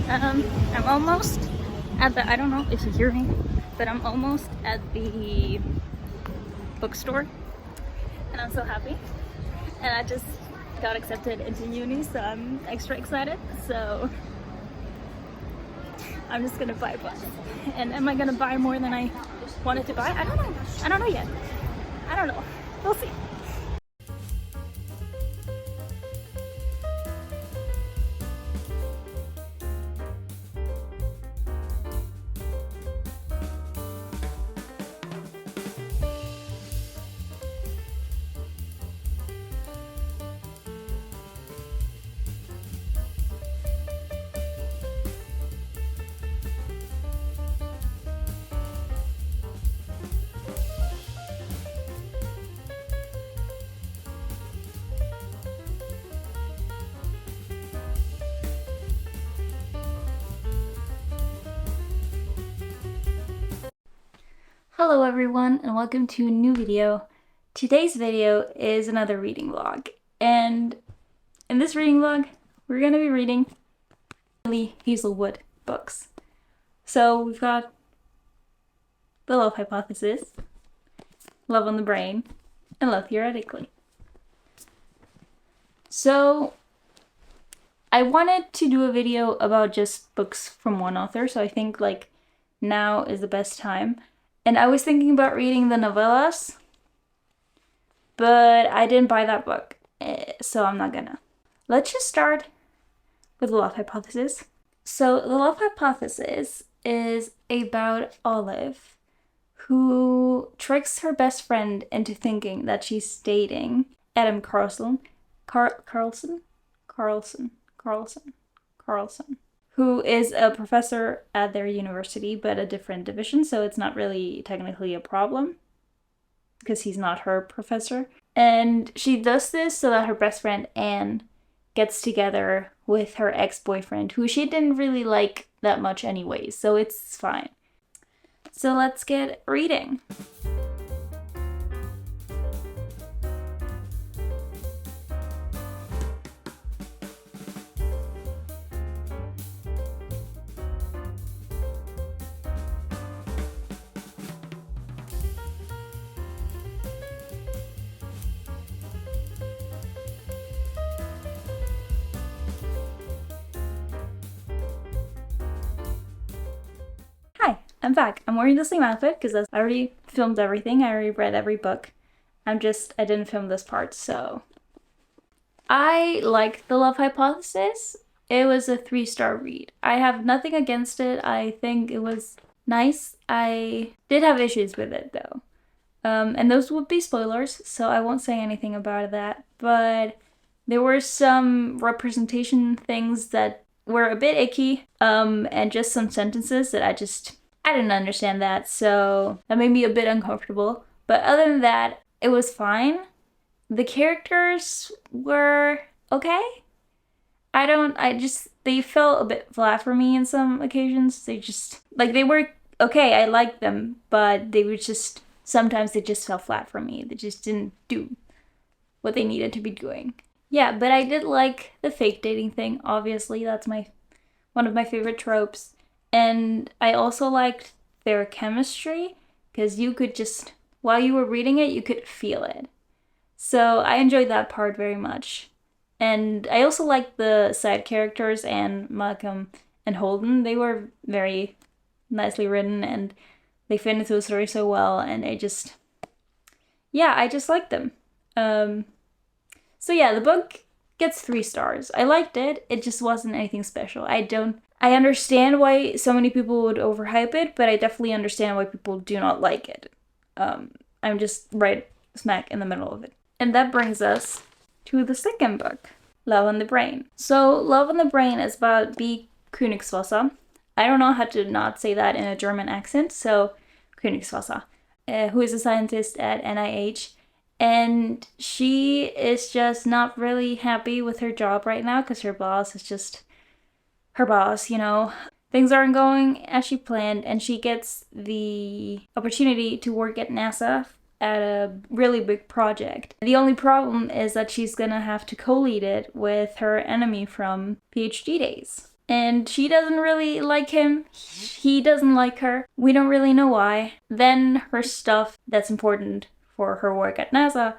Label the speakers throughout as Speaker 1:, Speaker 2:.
Speaker 1: I'm almost at the, I don't know if you hear me, but I'm almost at the bookstore and I'm so happy. And I just got accepted into uni, so I'm extra excited. So I'm just gonna buy books. And am I gonna buy more than I wanted to buy? I don't know. I don't know yet. I don't know. We'll see. Hello everyone and welcome to a new video. Today's video is another reading vlog, and in this reading vlog we're going to be reading Ali Hazelwood books. So we've got The Love Hypothesis, Love on the Brain, and Love Theoretically. So I wanted to do a video about just books from one author, so I think like now is the best time. And I was thinking about reading the novellas, but I didn't buy that book, so I'm not gonna. Let's just start with The Love Hypothesis. So The Love Hypothesis is about Olive, who tricks her best friend into thinking that she's dating Adam Carlson, who is a professor at their university, but a different division, so it's not really technically a problem, because he's not her professor. And she does this so that her best friend Anne gets together with her ex-boyfriend, who she didn't really like that much anyway, so it's fine. So let's get reading. I'm back. I'm wearing the same outfit because I already filmed everything. I already read every book. I didn't film this part, so. I liked The Love Hypothesis. It was a 3-star read. I have nothing against it. I think it was nice. I did have issues with it though. And those would be spoilers, so I won't say anything about that. But there were some representation things that were a bit icky, and just some sentences that I didn't understand that, so that made me a bit uncomfortable. But other than that, it was fine. The characters were okay. They felt a bit flat for me in some occasions. They were okay, I liked them, but sometimes they just fell flat for me. They just didn't do what they needed to be doing. Yeah, but I did like the fake dating thing, obviously. That's one of my favorite tropes. And I also liked their chemistry, because you could while you were reading it, you could feel it. So I enjoyed that part very much. And I also liked the side characters and Malcolm and Holden. They were very nicely written and they fit into the story so well, and I just liked them. So yeah, the book gets 3 stars. I liked it. It just wasn't anything special. I understand why so many people would overhype it, but I definitely understand why people do not like it. I'm just right smack in the middle of it. And that brings us to the second book, Love on the Brain. So Love on the Brain is about B. Königswasser. I don't know how to not say that in a German accent, so Königswasser, who is a scientist at NIH. And she is just not really happy with her job right now because her boss is just her boss, you know. Things aren't going as she planned, and she gets the opportunity to work at NASA at a really big project. The only problem is that she's gonna have to co-lead it with her enemy from PhD days. and she doesn't really like him. He doesn't like her. We don't really know why. Then her stuff that's important for her work at NASA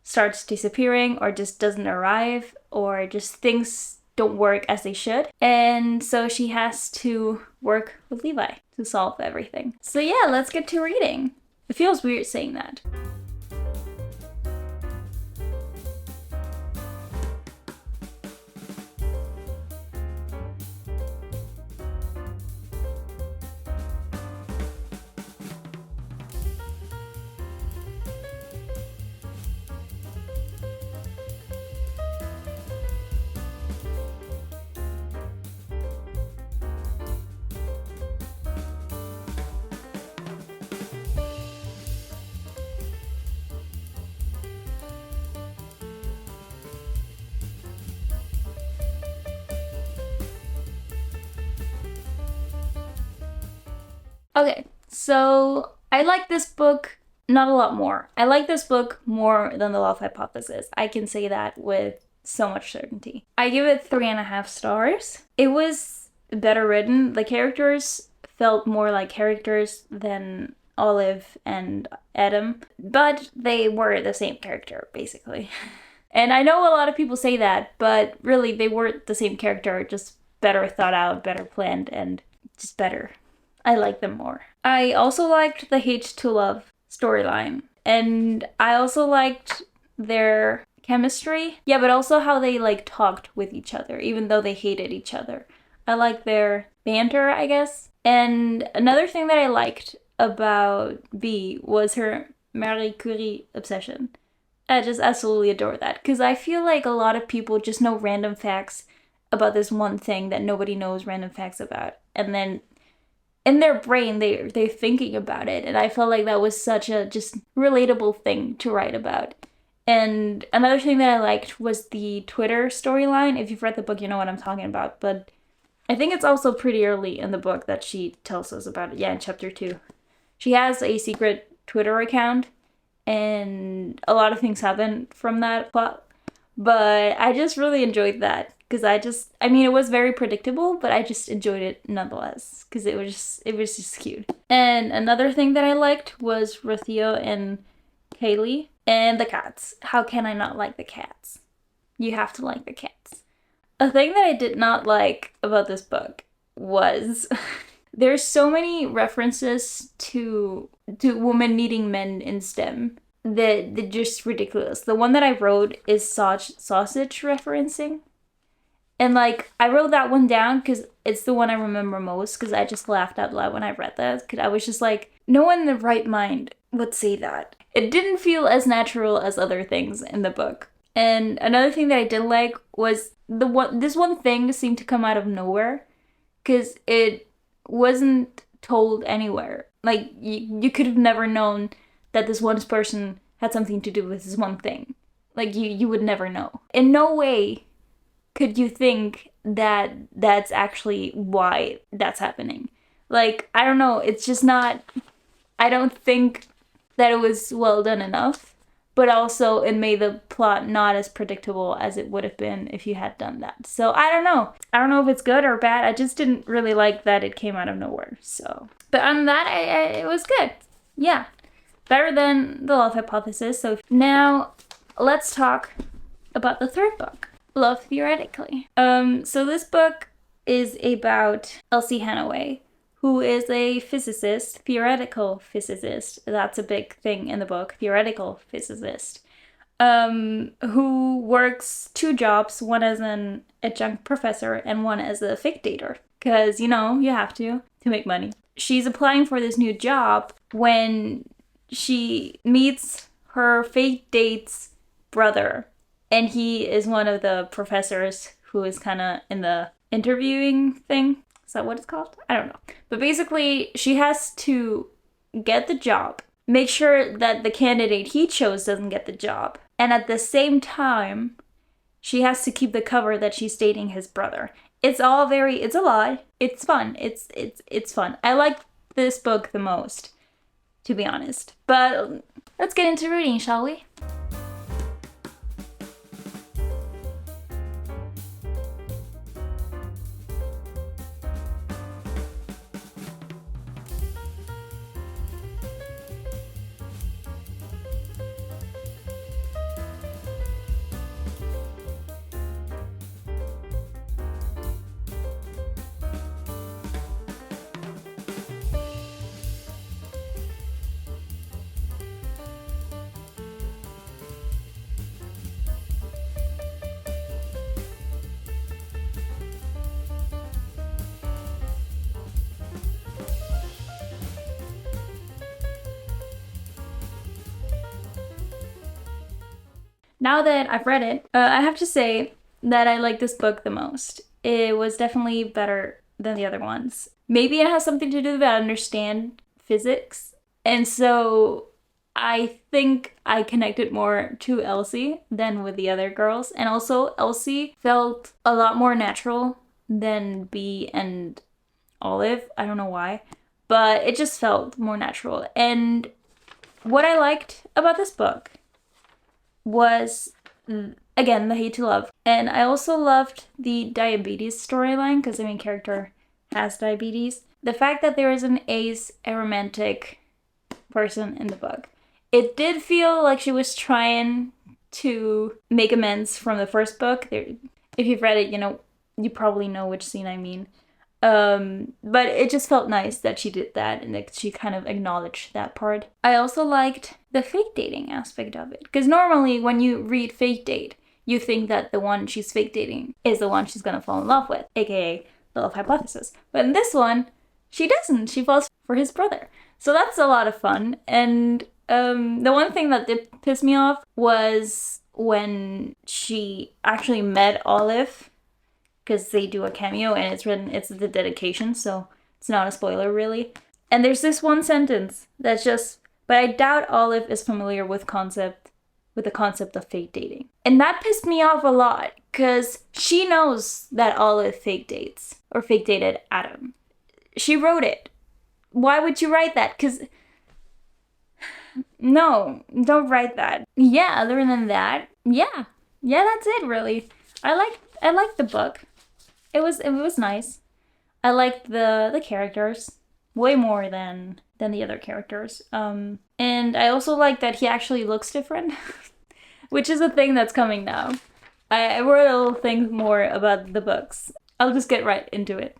Speaker 1: starts disappearing or just doesn't arrive or just things don't work as they should. And so she has to work with Levi to solve everything. So yeah, let's get to reading. It feels weird saying that. Okay, so I like this book not a lot more. I like this book more than The Love Hypothesis. I can say that with so much certainty. I give it 3.5 stars. It was better written. The characters felt more like characters than Olive and Adam, but they were the same character, basically. And I know a lot of people say that, but really they were the same character, just better thought out, better planned, and just better. I like them more. I also liked the Hate to Love storyline. And I also liked their chemistry. Yeah, but also how they like talked with each other, even though they hated each other. I like their banter, I guess. And another thing that I liked about B was her Marie Curie obsession. I just absolutely adore that. Because I feel like a lot of people just know random facts about this one thing that nobody knows random facts about. And then in their brain, they're thinking about it. And I felt like that was such a just relatable thing to write about. And another thing that I liked was the Twitter storyline. If you've read the book, you know what I'm talking about. But I think it's also pretty early in the book that she tells us about it. Yeah, in chapter 2. She has a secret Twitter account. And a lot of things happen from that plot. But I just really enjoyed that. Because it was very predictable, but I just enjoyed it nonetheless. Because it was just cute. And another thing that I liked was Rothio and Kaylee. And the cats. How can I not like the cats? You have to like the cats. A thing that I did not like about this book was there's so many references to women needing men in STEM that they're just ridiculous. The one that I wrote is sausage referencing. And, like, I wrote that one down because it's the one I remember most because I just laughed out loud when I read that because I was just like, no one in their right mind would say that. It didn't feel as natural as other things in the book. And another thing that I did like was this one thing seemed to come out of nowhere because it wasn't told anywhere. Like, you could have never known that this one person had something to do with this one thing. Like, you would never know. In no way could you think that that's actually why that's happening. Like, I don't know, it's just not, I don't think that it was well done enough, but also it made the plot not as predictable as it would have been if you had done that. So I don't know. I don't know if it's good or bad. I just didn't really like that it came out of nowhere. So, but on that, it was good. Yeah, better than The Love Hypothesis. So now let's talk about the third book. Love Theoretically. So this book is about Elsie Hanaway, who is a physicist, theoretical physicist. That's a big thing in the book, theoretical physicist, who works 2 jobs, one as an adjunct professor and one as a fake dater. Because, you have to make money. She's applying for this new job when she meets her fake date's brother. And he is one of the professors who is kind of in the interviewing thing. Is that what it's called? I don't know. But basically, she has to get the job, make sure that the candidate he chose doesn't get the job. And at the same time, she has to keep the cover that she's dating his brother. It's a lot. It's fun. It's fun. I like this book the most, to be honest. But let's get into reading, shall we? Now that I've read it, I have to say that I like this book the most. It was definitely better than the other ones. Maybe it has something to do with I understand physics. And so I think I connected more to Elsie than with the other girls. And also, Elsie felt a lot more natural than Bee and Olive. I don't know why, but it just felt more natural. And what I liked about this book was, again, the hate to love. And I also loved the diabetes storyline because the main character has diabetes. The fact that there is an ace aromantic person in the book. It did feel like she was trying to make amends from the first book. If you've read it, you probably know which scene I mean. But it just felt nice that she did that and that she kind of acknowledged that part. I also liked the fake dating aspect of it. Because normally when you read fake date, you think that the one she's fake dating is the one she's gonna fall in love with, aka the love hypothesis. But in this one, she doesn't. She falls for his brother. So that's a lot of fun. And the one thing that did piss me off was when she actually met Olive, because they do a cameo and it's the dedication, so it's not a spoiler really. And there's this one sentence that's just, but I doubt Olive is familiar with the concept of fake dating. And that pissed me off a lot, because she knows that Olive fake dates, or fake dated Adam. She wrote it. Why would you write that? Because, no, don't write that. Yeah, other than that, yeah, that's it really. I liked the book. It was nice. I liked the characters way more than the other characters. And I also like that he actually looks different, which is a thing that's coming now. I wrote a little thing more about the books. I'll just get right into it.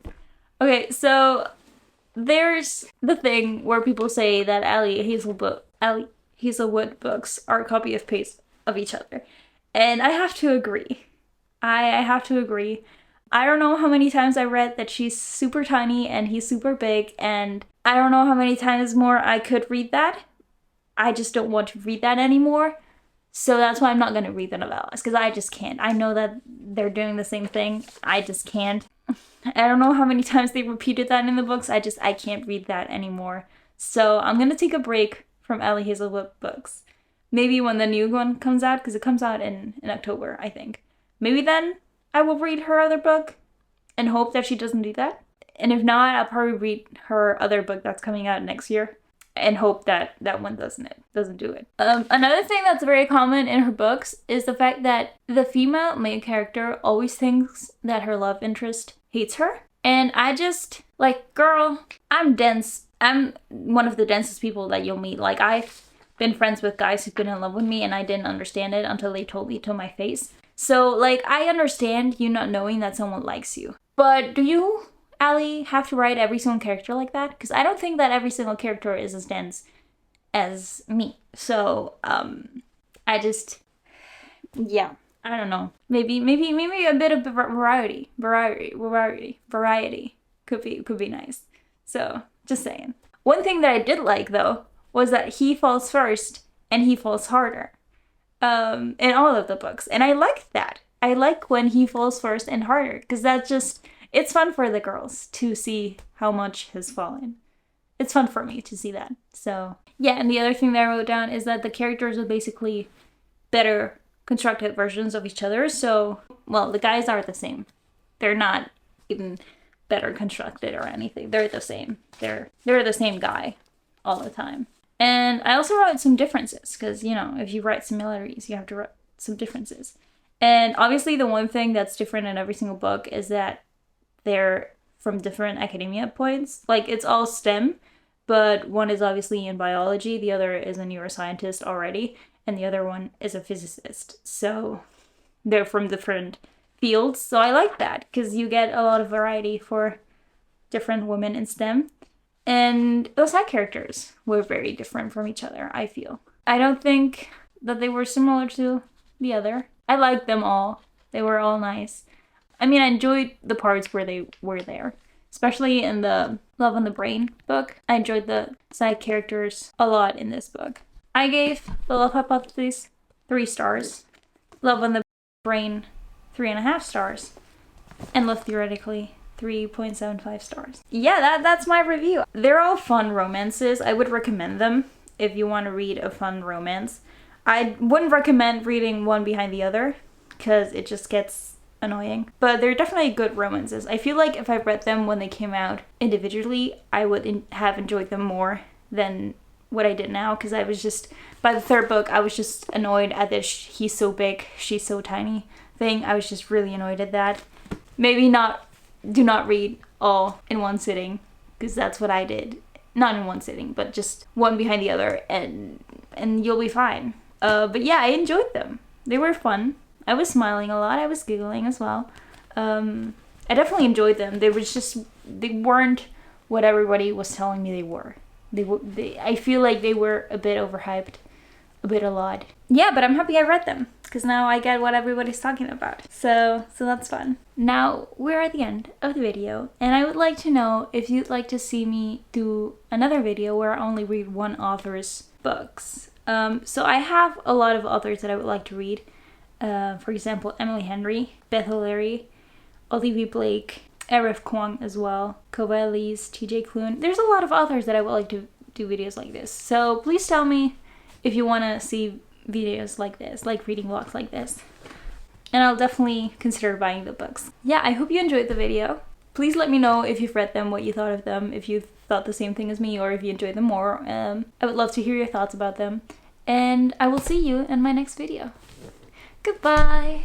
Speaker 1: Okay, so there's the thing where people say that Ali Hazelwood books are a copy of paste of each other. And I have to agree. I have to agree. I don't know how many times I read that she's super tiny and he's super big, and I don't know how many times more I could read that. I just don't want to read that anymore. So that's why I'm not going to read the novellas, because I just can't. I know that they're doing the same thing. I just can't. I don't know how many times they repeated that in the books. I can't read that anymore. So I'm going to take a break from Ali Hazelwood books. Maybe when the new one comes out, because it comes out in October, I think. Maybe then I will read her other book and hope that she doesn't do that. And if not, I'll probably read her other book that's coming out next year and hope that that one doesn't do it. Another thing that's very common in her books is the fact that the female main character always thinks that her love interest hates her. And I just, like, girl, I'm dense. I'm one of the densest people that you'll meet. Like, I've been friends with guys who've been in love with me and I didn't understand it until they told me to my face. So, like, I understand you not knowing that someone likes you. But do you, Ali, have to write every single character like that? Because I don't think that every single character is as dense as me. So, I just, yeah, I don't know. Maybe a bit of variety could be nice. So, just saying. One thing that I did like, though, was that he falls first and he falls harder. In all of the books. And I like that. I like when he falls first and harder, because it's fun for the girls to see how much has fallen. It's fun for me to see that. So, yeah, and the other thing that I wrote down is that the characters are basically better constructed versions of each other. So, well, the guys are the same. They're not even better constructed or anything. They're the same. They're the same guy all the time. And I also wrote some differences, because, if you write similarities, you have to write some differences. And obviously the one thing that's different in every single book is that they're from different academia points. Like, it's all STEM, but one is obviously in biology, the other is a neuroscientist already, and the other one is a physicist. So they're from different fields. So I like that, because you get a lot of variety for different women in STEM. And those side characters were very different from each other, I feel. I don't think that they were similar to the other. I liked them all. They were all nice. I mean, I enjoyed the parts where they were there. Especially in the Love on the Brain book. I enjoyed the side characters a lot in this book. I gave The Love Hypothesis 3 stars. Love on the Brain, 3.5 stars. And Love Theoretically, 3.75 stars. Yeah, that's my review. They're all fun romances. I would recommend them if you want to read a fun romance. I wouldn't recommend reading one behind the other because it just gets annoying. But they're definitely good romances. I feel like if I read them when they came out individually, I would have enjoyed them more than what I did now, because I was just, by the third book, I was just annoyed at this he's so big, she's so tiny thing. I was just really annoyed at that. Maybe do not read all in one sitting, because that's what I did. Not in one sitting, but just one behind the other, and you'll be fine. But yeah, I enjoyed them. They were fun. I was smiling a lot. I was giggling as well. I definitely enjoyed them. They weren't what everybody was telling me they were. I feel like they were a bit overhyped, a bit a lot. Yeah, but I'm happy I read them, because now I get what everybody's talking about. So that's fun. Now we're at the end of the video, and I would like to know if you'd like to see me do another video where I only read one author's books. So I have a lot of authors that I would like to read. For example, Emily Henry, Beth O'Leary, Olivia Blake, Arif Kwong as well, Kova Elise, TJ Klune. There's a lot of authors that I would like to do videos like this. So please tell me if you want to see videos like this, like reading vlogs like this. And I'll definitely consider buying the books. Yeah, I hope you enjoyed the video. Please let me know if you've read them, what you thought of them, if you thought the same thing as me, or if you enjoyed them more. I would love to hear your thoughts about them. And I will see you in my next video. Goodbye!